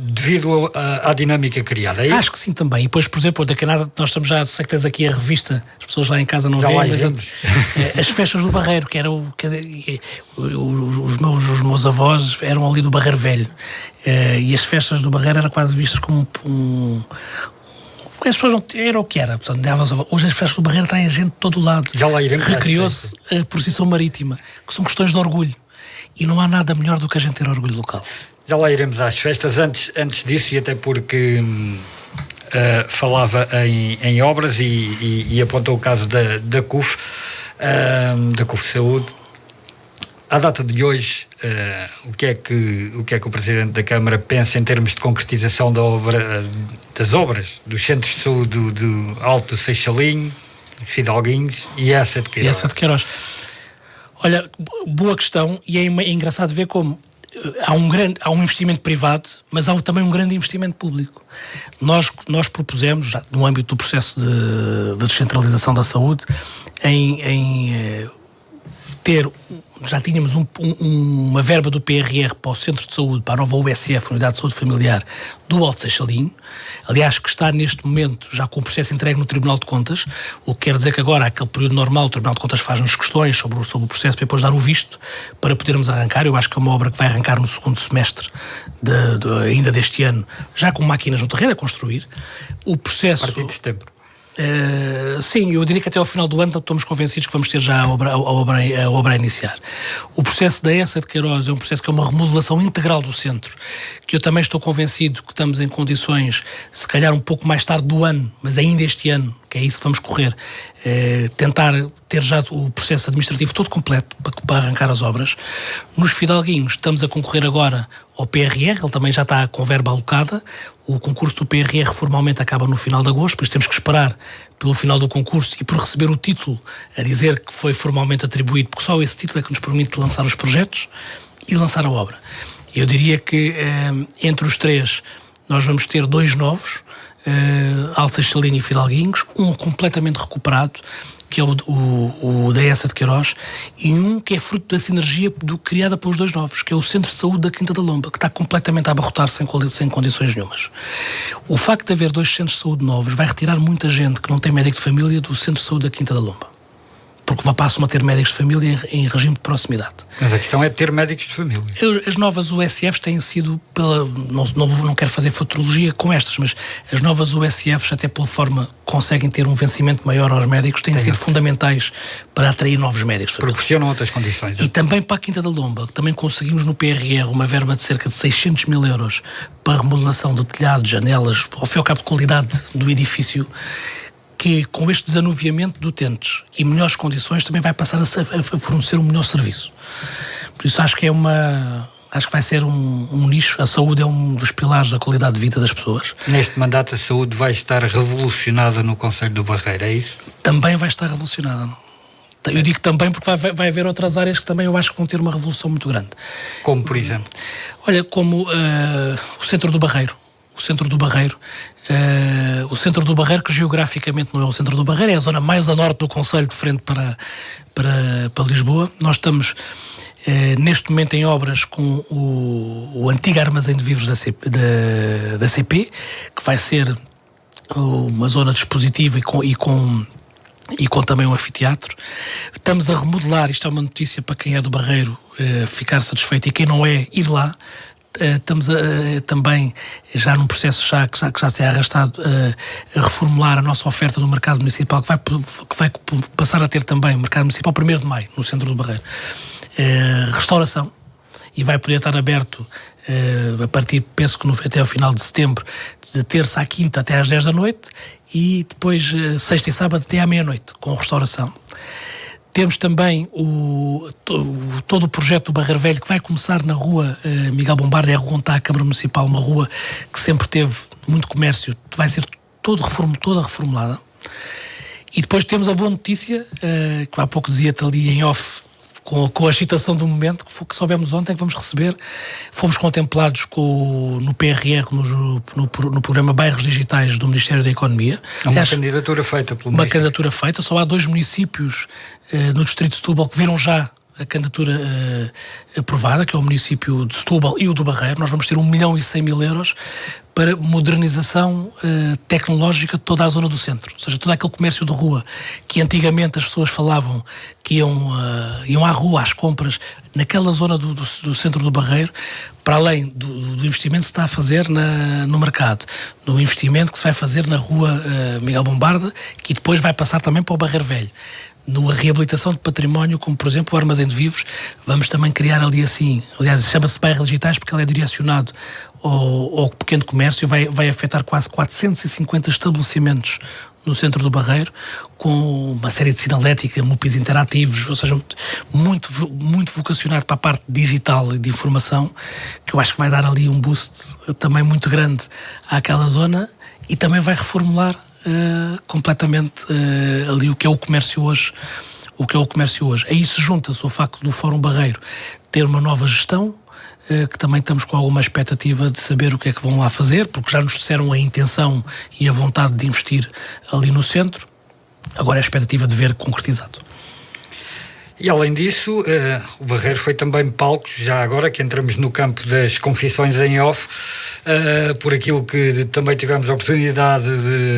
devido à dinâmica criada, é isso? Acho que sim também. E depois, por exemplo, daqui a nada, nós estamos já, sei que tens aqui a revista, as pessoas lá em casa não veem, mas as festas do Barreiro, que era os meus avós eram ali do Barreiro Velho, e as festas do Barreiro eram quase vistas como as pessoas não era o que era. Portanto, hoje as festas do Barreiro traem gente de todo o lado. Já lá iremos. Recriou-se a procissão marítima, que são questões de orgulho. E não há nada melhor do que a gente ter orgulho local. Já lá iremos às festas. Antes disso, e até porque falava em obras e apontou o caso da CUF, da CUF Saúde. À data de hoje, o que é que o Presidente da Câmara pensa em termos de concretização das obras dos centros de saúde do Alto do Seixalinho, Fidalguinhos e essa de Queiroz? Olha, boa questão, e é engraçado ver como há um investimento privado, mas há também um grande investimento público. Nós propusemos, já no âmbito do processo de descentralização da saúde, em ter, já tínhamos uma verba do PRR para o Centro de Saúde, para a nova USF, Unidade de Saúde Familiar, do Alto Seixalinho, aliás, que está neste momento já com o processo entregue no Tribunal de Contas, o que quer dizer que agora, aquele período normal, o Tribunal de Contas faz-nos questões sobre o processo para depois dar o visto, para podermos arrancar. Eu acho que é uma obra que vai arrancar no segundo semestre ainda deste ano, já com máquinas no terreno a construir. O processo... A partir de setembro. Sim, eu diria que até ao final do ano estamos convencidos que vamos ter já a obra a iniciar. O processo da ESA de Queiroz é um processo que é uma remodelação integral do centro, que eu também estou convencido que estamos em condições, se calhar um pouco mais tarde do ano, mas ainda este ano, que é isso que vamos correr, tentar ter já o processo administrativo todo completo para arrancar as obras. Nos Fidalguinhos estamos a concorrer agora ao PRR, ele também já está com verba alocada. O concurso do PRR formalmente acaba no final de agosto, depois temos que esperar pelo final do concurso e por receber o título a dizer que foi formalmente atribuído, porque só esse título é que nos permite lançar os projetos e lançar a obra. Eu diria que entre os três nós vamos ter 2 novos, Alto Seixalinho e Fidalguinhos, um completamente recuperado, que é o da ESA de Queiroz, e um que é fruto da sinergia criada pelos 2 novos, que é o Centro de Saúde da Quinta da Lomba, que está completamente a abarrotar sem condições nenhumas. O facto de haver 2 centros de saúde novos vai retirar muita gente que não tem médico de família do Centro de Saúde da Quinta da Lomba, porque passam a ter médicos de família em regime de proximidade. Mas a questão é ter médicos de família. As novas USFs têm sido, não quero fazer futurologia com estas, mas as novas USFs, até pela forma conseguem ter um vencimento maior aos médicos, têm sido fundamentais para atrair novos médicos. Proporcionam outras condições. E também para a Quinta da Lomba, também conseguimos no PRR uma verba de cerca de 600 mil euros para a remodelação de telhados, janelas, ao fim e ao cabo de qualidade do edifício, que com este desanuviamento de utentes e melhores condições também vai passar a fornecer um melhor serviço. Por isso acho que vai ser um nicho. A saúde é um dos pilares da qualidade de vida das pessoas. Neste mandato a saúde vai estar revolucionada no Concelho do Barreiro, é isso? Também vai estar revolucionada. Eu digo também porque vai haver outras áreas que também eu acho que vão ter uma revolução muito grande. Como, por exemplo? Olha, como o Centro do Barreiro. O Centro do Barreiro, que geograficamente não é o Centro do Barreiro, é a zona mais a norte do concelho, de frente para Lisboa. Nós estamos neste momento em obras com o antigo armazém de vivos da CP, que vai ser uma zona dispositiva e com também um anfiteatro. Estamos a remodelar, isto é uma notícia para quem é do Barreiro ficar satisfeito, e quem não é, ir lá. estamos também já num processo que já se é arrastado a reformular a nossa oferta no mercado municipal, que vai passar a ter também o mercado municipal 1º de maio, no centro do Barreiro. Restauração, e vai poder estar aberto a partir, penso que até ao final de setembro, de terça à quinta até às 10 da noite, e depois sexta e sábado até à meia-noite, com restauração. Temos também todo o projeto do Barreiro Velho, que vai começar na rua Miguel Bombarda, é a rua onde está a Câmara Municipal, uma rua que sempre teve muito comércio, vai ser toda reformulada. E depois temos a boa notícia, que há pouco dizia-te ali em off, com a excitação do momento, que soubemos ontem que vamos receber. Fomos contemplados no PRR, no programa Bairros Digitais do Ministério da Economia. Uma candidatura feita pelo Uma candidatura feita. Só há 2 municípios no distrito de Setúbal que viram já a candidatura aprovada, que é o município de Setúbal e o do Barreiro. Nós vamos ter 1.100.000 euros para modernização tecnológica de toda a zona do centro. Ou seja, todo aquele comércio de rua que antigamente as pessoas falavam que iam à rua, às compras, naquela zona do centro do Barreiro, para além do investimento que se está a fazer no mercado, do investimento que se vai fazer na rua Miguel Bombarda, que depois vai passar também para o Barreiro Velho. Na reabilitação de património, como por exemplo o Armazém de Vivos, vamos também criar ali assim, aliás chama-se Bairros Digitais porque ele é direcionado ao pequeno comércio, vai afetar quase 450 estabelecimentos no centro do Barreiro, com uma série de sinalética, MUPIs interativos, ou seja, muito vocacionado para a parte digital e de informação, que eu acho que vai dar ali um boost também muito grande àquela zona, e também vai reformular completamente ali o que é o comércio hoje. A isso junta-se o facto do Fórum Barreiro ter uma nova gestão, que também estamos com alguma expectativa de saber o que é que vão lá fazer, porque já nos disseram a intenção e a vontade de investir ali no centro. Agora é a expectativa de ver concretizado. E além disso, o Barreiro foi também palco, já agora que entramos no campo das confissões em off, por aquilo que também tivemos a oportunidade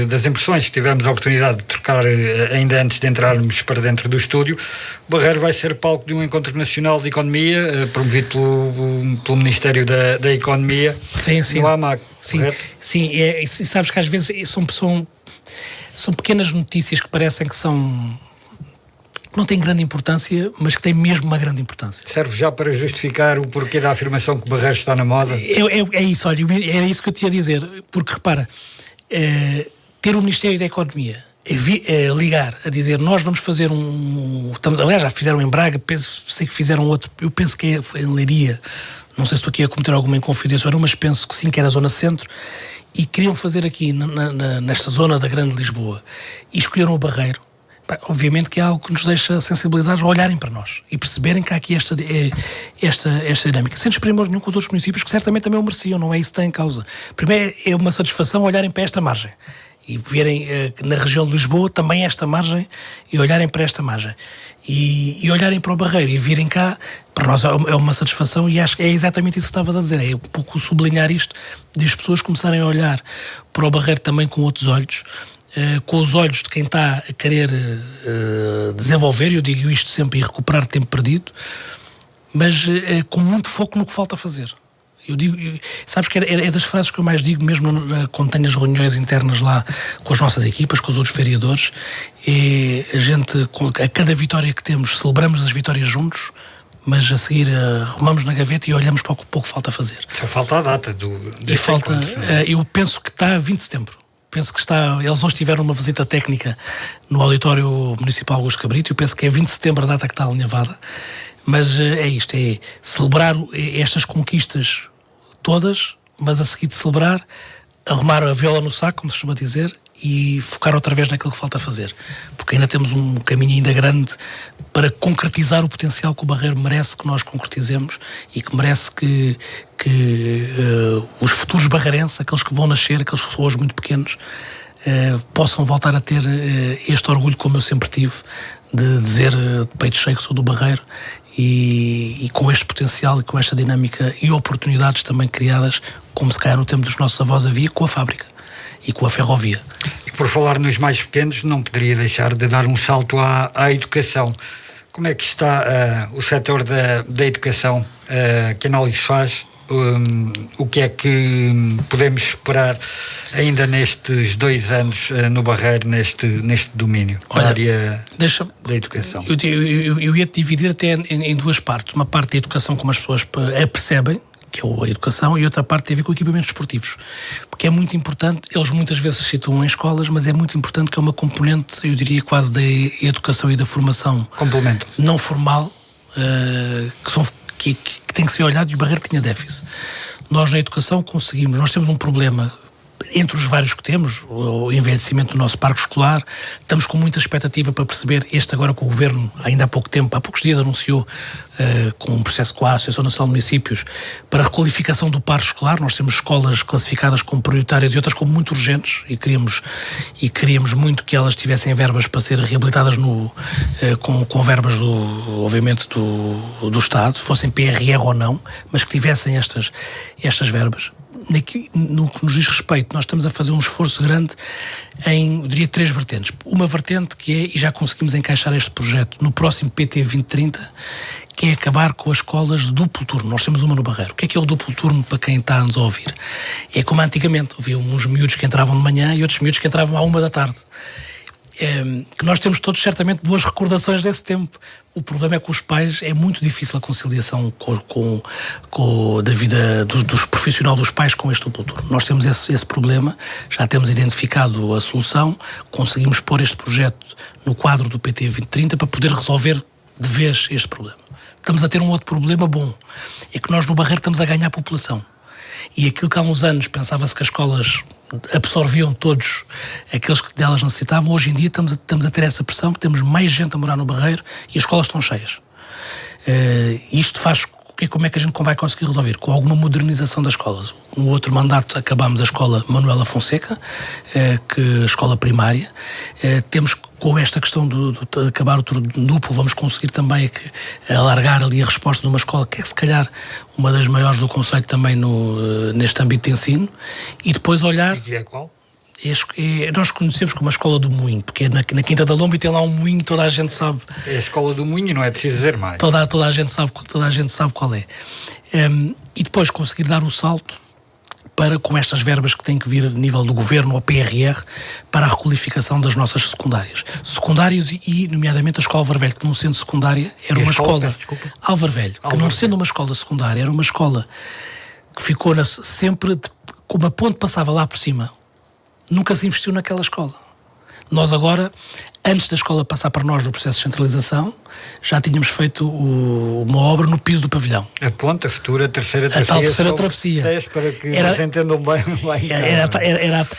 das impressões que tivemos a oportunidade de trocar ainda antes de entrarmos para dentro do estúdio. O Barreiro vai ser palco de um encontro nacional de economia promovido pelo Ministério da Economia. Sim. No AMAC, sim, sim, sabes que às vezes são pequenas notícias que parecem que não tem grande importância, mas que tem mesmo uma grande importância. Serve já para justificar o porquê da afirmação que o Barreiro está na moda? É isso, olha, era isso que eu te ia dizer, porque repara, ter o Ministério da Economia ligar a dizer nós vamos fazer aliás já fizeram em Braga, sei que fizeram outro, eu penso que foi em Leiria, não sei se estou aqui a cometer alguma inconfidência, mas penso que sim, que era a zona centro, e queriam fazer aqui nesta zona da Grande Lisboa, e escolheram o Barreiro. Obviamente que é algo que nos deixa sensibilizados a olharem para nós e perceberem que há aqui esta dinâmica, sem desprimor nenhum com os outros municípios que certamente também o mereciam, não é isso que está em causa. Primeiro é uma satisfação olharem para esta margem e verem na região de Lisboa também esta margem e olharem para esta margem e olharem para o Barreiro e virem cá, para nós é uma satisfação, e acho que é exatamente isso que estavas a dizer, é um pouco sublinhar isto, de as pessoas começarem a olhar para o Barreiro também com outros olhos, com os olhos de quem está a querer desenvolver, eu digo isto sempre, e recuperar tempo perdido, mas com muito foco no que falta fazer. Sabes que é das frases que eu mais digo, mesmo quando tenho as reuniões internas lá com as nossas equipas, com os outros vereadores, é a gente, a cada vitória que temos, celebramos as vitórias juntos, mas a seguir arrumamos na gaveta e olhamos para o que pouco falta fazer. Só falta a data e falta, eu penso que está a 20 de setembro. Penso que eles hoje tiveram uma visita técnica no Auditório Municipal Augusto Cabrito, eu penso que é 20 de setembro a data que está alinhavada, mas é isto, é celebrar estas conquistas todas, mas a seguir de celebrar, arrumar a viola no saco, como se costuma dizer, e focar outra vez naquilo que falta fazer, porque ainda temos um caminho ainda grande para concretizar o potencial que o Barreiro merece que nós concretizemos e que merece que os futuros barreirenses, aqueles que vão nascer, aqueles que são hoje muito pequenos, possam voltar a ter este orgulho, como eu sempre tive, de dizer de peito cheio que sou do Barreiro, e com este potencial e com esta dinâmica e oportunidades também criadas, como se calhar no tempo dos nossos avós havia, com a fábrica e com a ferrovia. E por falar nos mais pequenos, não poderia deixar de dar um salto à educação. Como é que está o setor da educação? Que análise faz o que é que podemos esperar ainda nestes 2 anos no Barreiro, neste domínio, na área da educação? Eu ia-te dividir até em 2 partes. Uma parte da educação, como as pessoas a percebem, que é a educação, e outra parte tem a ver com equipamentos esportivos. Porque é muito importante, eles muitas vezes se situam em escolas, mas é muito importante que é uma componente, eu diria quase da educação e da formação complemento não formal, que tem que ser olhado, e o Barreiro tinha déficit. Nós na educação nós temos um problema entre os vários que temos, o envelhecimento do nosso parque escolar. Estamos com muita expectativa para perceber agora que o Governo, ainda há poucos dias anunciou, com um processo com a Associação Nacional de Municípios, para a requalificação do parque escolar. Nós temos escolas classificadas como prioritárias e outras como muito urgentes, e queríamos muito que elas tivessem verbas para ser reabilitadas com verbas obviamente do Estado, fossem PRR ou não, mas que tivessem estas verbas. No que nos diz respeito, nós estamos a fazer um esforço grande em, eu diria, 3 vertentes. Uma vertente que é, e já conseguimos encaixar este projeto no próximo PT 2030, que é acabar com as escolas de duplo turno. Nós temos uma no Barreiro. O que é o duplo turno, para quem está a nos ouvir? É como antigamente, havia uns miúdos que entravam de manhã e outros miúdos que entravam à 1 da tarde. Que nós temos todos certamente boas recordações desse tempo. O problema é que os pais, é muito difícil a conciliação da vida dos profissionais dos pais com este duplo turno. Nós temos esse problema, já temos identificado a solução, conseguimos pôr este projeto no quadro do PT 2030 para poder resolver de vez este problema. Estamos a ter um outro problema bom, é que nós no Barreiro estamos a ganhar população. E aquilo que há uns anos pensava-se que as escolas absorviam todos aqueles que delas necessitavam, hoje em dia estamos a ter essa pressão, porque temos mais gente a morar no Barreiro e as escolas estão cheias. Isto faz... Como é que a gente vai conseguir resolver? Com alguma modernização das escolas. No outro mandato acabámos a escola Manuela Fonseca, que escola primária. Temos, com esta questão de acabar o turno duplo, vamos conseguir também alargar ali a resposta de uma escola que é, se calhar, uma das maiores do concelho também neste âmbito de ensino. E depois olhar... E é qual? Nós conhecemos como a Escola do Moinho, porque na Quinta da Lomba e tem lá um moinho, toda a gente sabe. É a Escola do Moinho, não é preciso dizer mais. Toda a gente sabe qual é. E depois conseguir dar o salto com estas verbas que têm que vir a nível do Governo, ao PRR, para a requalificação das nossas secundárias. Secundárias e, nomeadamente, a Escola Álvaro Velho, que não sendo secundária, era uma escola... Álvaro Velho, que não sendo uma escola secundária, era uma escola que ficou sempre... como a ponte passava lá por cima. Nunca se investiu naquela escola. Nós agora, antes da escola passar para nós no processo de centralização, já tínhamos feito uma obra no piso do pavilhão. A ponte, a futura terceira travessia. A tal terceira travessia. Para que eles entendam bem.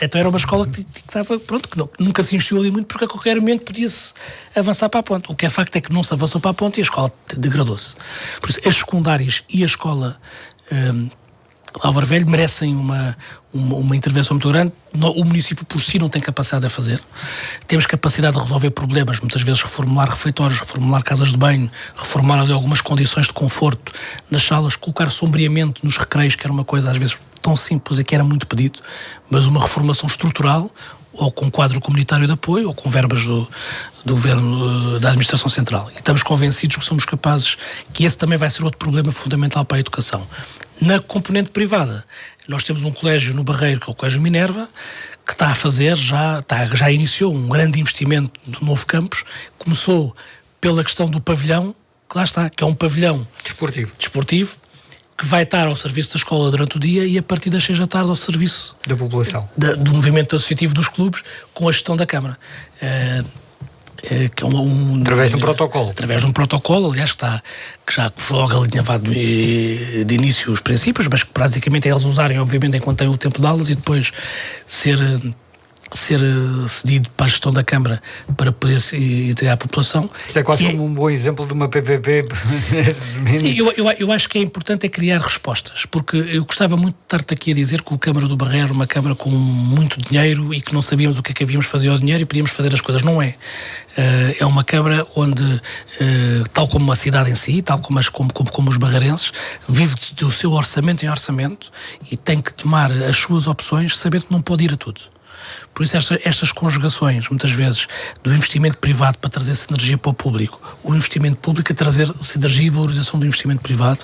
Então era uma escola que estava, pronto, que nunca se investiu ali muito, porque a qualquer momento podia-se avançar para a ponte. O que é facto é que não se avançou para a ponte e a escola degradou-se. Por isso, as secundárias e a escola... Álvaro Velho merecem uma intervenção muito grande. O município por si não tem capacidade a fazer. Temos capacidade de resolver problemas, muitas vezes reformular refeitórios, reformular casas de banho, reformular ali algumas condições de conforto nas salas, colocar sombreamento nos recreios, que era uma coisa às vezes tão simples e que era muito pedido, mas uma reformação estrutural, ou com quadro comunitário de apoio, ou com verbas do Governo, da Administração Central. E estamos convencidos que somos capazes, que esse também vai ser outro problema fundamental para a educação. Na componente privada, nós temos um colégio no Barreiro, que é o Colégio Minerva, que está a fazer, já iniciou um grande investimento no novo campus. Começou pela questão do pavilhão, que lá está, que é um pavilhão desportivo, que vai estar ao serviço da escola durante o dia e a partir das 6 da tarde ao serviço da população, do movimento associativo dos clubes, com a gestão da Câmara. Que é através de um protocolo. Através de um protocolo, aliás, que já foi logo alinhavado de início os princípios, mas que praticamente é eles usarem, obviamente, enquanto têm o tempo de aulas, e depois ser cedido para a gestão da Câmara para poder entregar à população. Isto é quase como um bom exemplo de uma PPP. Sim, eu acho que é importante criar respostas, porque eu gostava muito de estar-te aqui a dizer que a Câmara do Barreiro era uma Câmara com muito dinheiro e que não sabíamos o que é que havíamos de fazer ao dinheiro e podíamos fazer as coisas. Não é. É uma Câmara onde, tal como a cidade em si, tal como os barreirenses, vive do seu orçamento em orçamento e tem que tomar as suas opções, sabendo que não pode ir a tudo. Por isso estas conjugações, muitas vezes, do investimento privado para trazer sinergia para o público, o investimento público a trazer sinergia e valorização do investimento privado,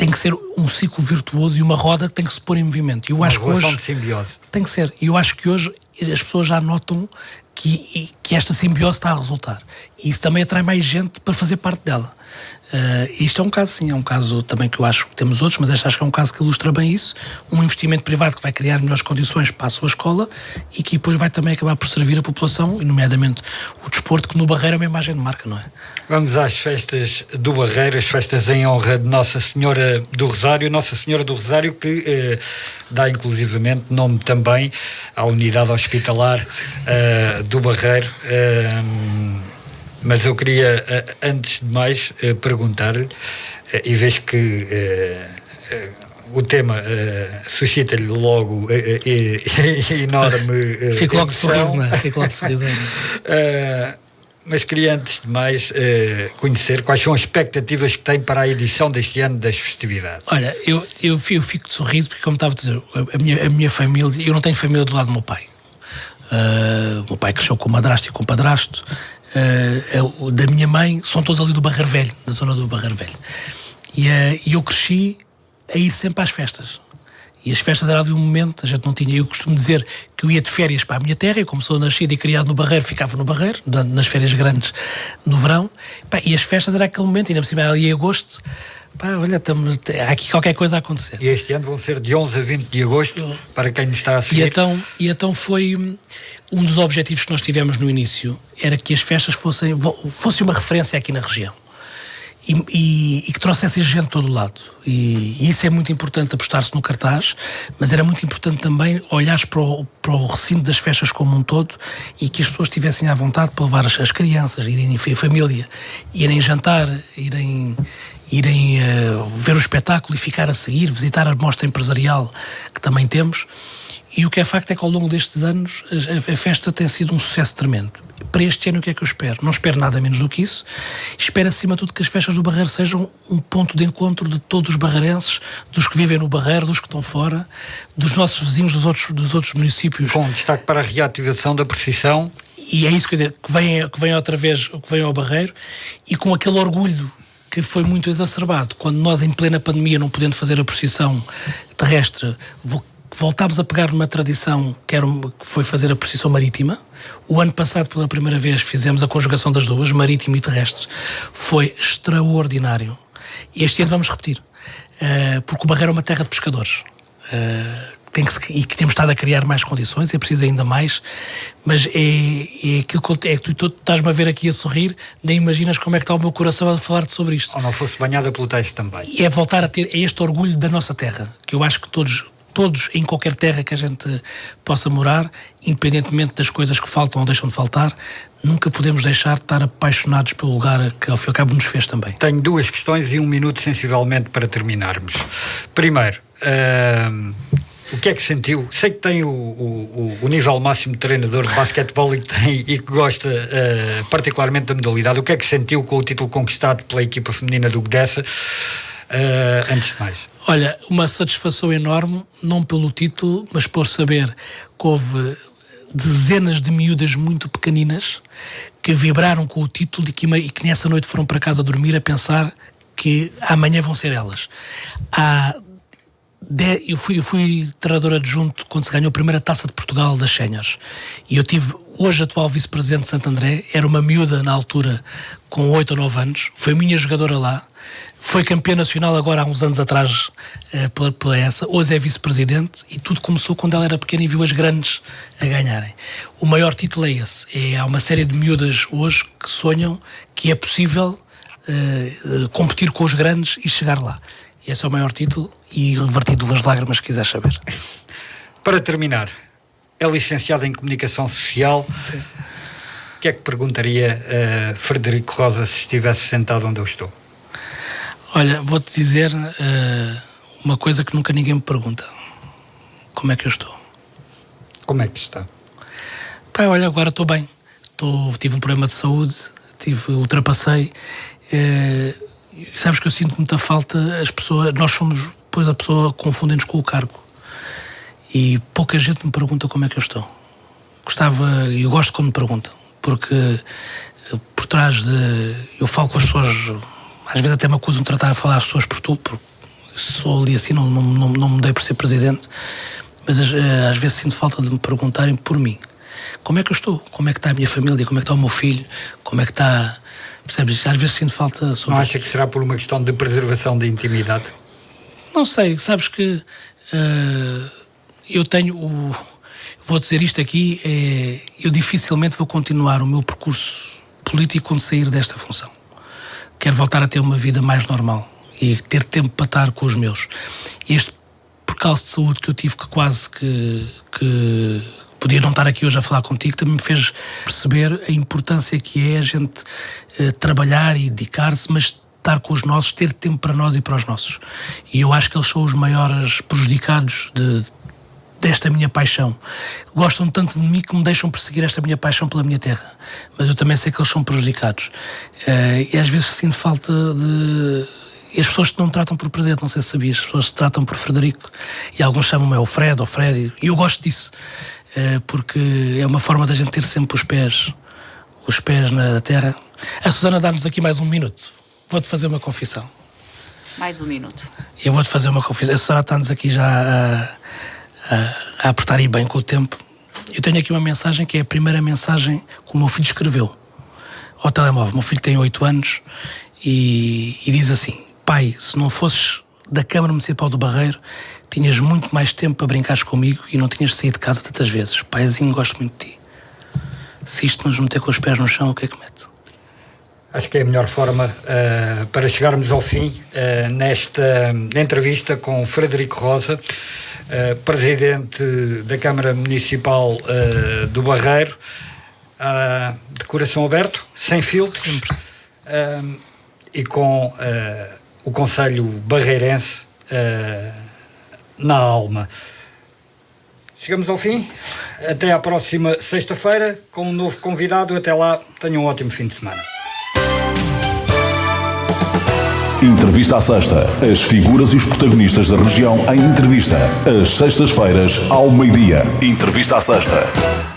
tem que ser um ciclo virtuoso e uma roda que tem que se pôr em movimento. E eu acho que hoje de simbiose. Tem que ser. E eu acho que hoje as pessoas já notam que esta simbiose está a resultar. E isso também atrai mais gente para fazer parte dela. Isto é um caso, sim, é um caso também que eu acho que temos outros, mas este acho que é um caso que ilustra bem isso. Um investimento privado que vai criar melhores condições para a sua escola e que depois vai também acabar por servir a população, e nomeadamente o desporto, que no Barreiro é uma imagem de marca, não é? Vamos às festas do Barreiro, as festas em honra de Nossa Senhora do Rosário, que dá inclusivamente nome também à unidade hospitalar do Barreiro. Mas eu queria, antes de mais, perguntar-lhe, e vejo que o tema suscita-lhe logo enorme... Fico logo de sorriso, não é? Fico logo de sorriso. Mas queria, antes de mais, conhecer quais são as expectativas que tem para a edição deste ano das festividades. Olha, eu fico de sorriso porque, como estava a dizer, a minha família... Eu não tenho família do lado do meu pai. O meu pai cresceu com madrasto e com padrasto. Da minha mãe são todos ali do Barreiro Velho, da zona do Barreiro Velho, e eu cresci a ir sempre às festas, e as festas era ali um momento, a gente não tinha, eu costumo dizer que eu ia de férias para a minha terra, eu como sou nascido e criado no Barreiro, ficava no Barreiro, nas férias grandes no verão, e as festas era aquele momento, e ainda por cima ali em agosto, olha, há aqui qualquer coisa a acontecer. E este ano vão ser de 11 a 20 de agosto, para quem nos está a seguir. E então foi... Um dos objetivos que nós tivemos no início era que as festas fossem uma referência aqui na região e que trouxessem gente de todo o lado. E isso é muito importante, apostar-se no cartaz, mas era muito importante também olhar para o recinto das festas como um todo e que as pessoas estivessem à vontade para levar as crianças, irem em família, irem jantar, irem ver o espetáculo e ficar a seguir, visitar a mostra empresarial que também temos. E o que é facto é que ao longo destes anos a festa tem sido um sucesso tremendo. Para este ano o que é que eu espero? Não espero nada menos do que isso. Espero acima de tudo que as festas do Barreiro sejam um ponto de encontro de todos os barreirenses, dos que vivem no Barreiro, dos que estão fora, dos nossos vizinhos dos outros municípios. Com destaque para a reativação da procissão. E é isso que eu dizer, que venha outra vez, que venha ao Barreiro, e com aquele orgulho que foi muito exacerbado, quando nós em plena pandemia, não podendo fazer a procissão terrestre, voltámos a pegar numa tradição que foi fazer a procissão marítima. O ano passado, pela primeira vez, fizemos a conjugação das duas, marítimo e terrestre. Foi extraordinário. Este ano vamos repetir, porque o Barreiro é uma terra de pescadores. E que temos estado a criar mais condições, é preciso ainda mais, mas é aquilo que tu estás-me a ver aqui a sorrir, nem imaginas como é que está o meu coração a falar-te sobre isto. Ou não fosse banhada pelo texto também. E é voltar a ter este orgulho da nossa terra, que eu acho que todos em qualquer terra que a gente possa morar, independentemente das coisas que faltam ou deixam de faltar, nunca podemos deixar de estar apaixonados pelo lugar que ao fim e ao cabo nos fez também. Tenho 2 questões e 1 minuto sensivelmente para terminarmos. Primeiro, o que é que sentiu? Sei que tem o nível máximo de treinador de basquetebol e que gosta particularmente da modalidade. O que é que sentiu com o título conquistado pela equipa feminina do Gdessa? Antes de mais. Olha, uma satisfação enorme, não pelo título, mas por saber que houve dezenas de miúdas muito pequeninas que vibraram com o título e que nessa noite foram para casa dormir a pensar que amanhã vão ser elas. Eu fui treinador adjunto quando se ganhou a primeira Taça de Portugal das Séniores, e eu tive, hoje atual vice-presidente de Santo André, era uma miúda na altura com 8 ou 9 anos, foi minha jogadora lá, foi campeã nacional agora há uns anos atrás pela essa, hoje é vice-presidente, e tudo começou quando ela era pequena e viu as grandes a ganharem. O maior título é esse, há uma série de miúdas hoje que sonham que é possível competir com os grandes e chegar lá. Esse é o maior título, e reverti 2 lágrimas se quiser saber. Para terminar, é licenciado em Comunicação Social. Sim. O que é que perguntaria a Frederico Rosa se estivesse sentado onde eu estou? Olha, vou-te dizer uma coisa que nunca ninguém me pergunta. Como é que eu estou? Como é que está? Olha, agora estou bem. Tive um problema de saúde, ultrapassei. Sabes que eu sinto muita falta, as pessoas, nós somos, depois a pessoa confunde-nos com o cargo. E pouca gente me pergunta como é que eu estou. Eu gosto como me perguntam, porque por trás eu falo com as pessoas, às vezes até me acusam de tratar a falar as pessoas por tu, porque sou ali assim, não me dei por ser presidente, mas às vezes sinto falta de me perguntarem por mim. Como é que eu estou? Como é que está a minha família? Como é que está o meu filho? Como é que está... Percebes? Às vezes sinto falta... Não acha que será por uma questão de preservação da intimidade? Não sei, sabes que eu tenho... Vou dizer isto aqui, eu dificilmente vou continuar o meu percurso político quando sair desta função. Quero voltar a ter uma vida mais normal e ter tempo para estar com os meus. Este percalço de saúde que eu tive, que quase que podia não estar aqui hoje a falar contigo, também me fez perceber a importância que é a gente trabalhar e dedicar-se, mas estar com os nossos, ter tempo para nós e para os nossos. E eu acho que eles são os maiores prejudicados desta minha paixão. Gostam tanto de mim que me deixam perseguir esta minha paixão pela minha terra. Mas eu também sei que eles são prejudicados. E às vezes sinto falta de... E as pessoas que não me tratam por presidente, não sei se sabias, as pessoas se tratam por Frederico. E alguns chamam-me o Fred ou Fred. E eu gosto disso. Porque é uma forma da gente ter sempre os pés na terra. A Susana dá-nos aqui mais um minuto. Vou-te fazer uma confissão. Mais um minuto. Eu vou-te fazer uma confissão. A Susana está-nos aqui já a apertar aí bem com o tempo. Eu tenho aqui uma mensagem que é a primeira mensagem que o meu filho escreveu ao telemóvel. O meu filho tem 8 anos e diz assim: pai, se não fosses da Câmara Municipal do Barreiro, tinhas muito mais tempo para brincares comigo e não tinhas saído de casa tantas vezes. Paizinho, gosto muito de ti. Se isto nos meter com os pés no chão, o que é que mete? Acho que é a melhor forma para chegarmos ao fim nesta entrevista com Frederico Rosa, presidente da Câmara Municipal do Barreiro, de coração aberto, sem filtros, sempre. E com o Conselho Barreirense na alma. Chegamos ao fim. Até à próxima sexta-feira com um novo convidado. Até lá, tenham um ótimo fim de semana. Entrevista à Sexta. As figuras e os protagonistas da região em entrevista. Às sextas-feiras, ao meio-dia. Entrevista à Sexta.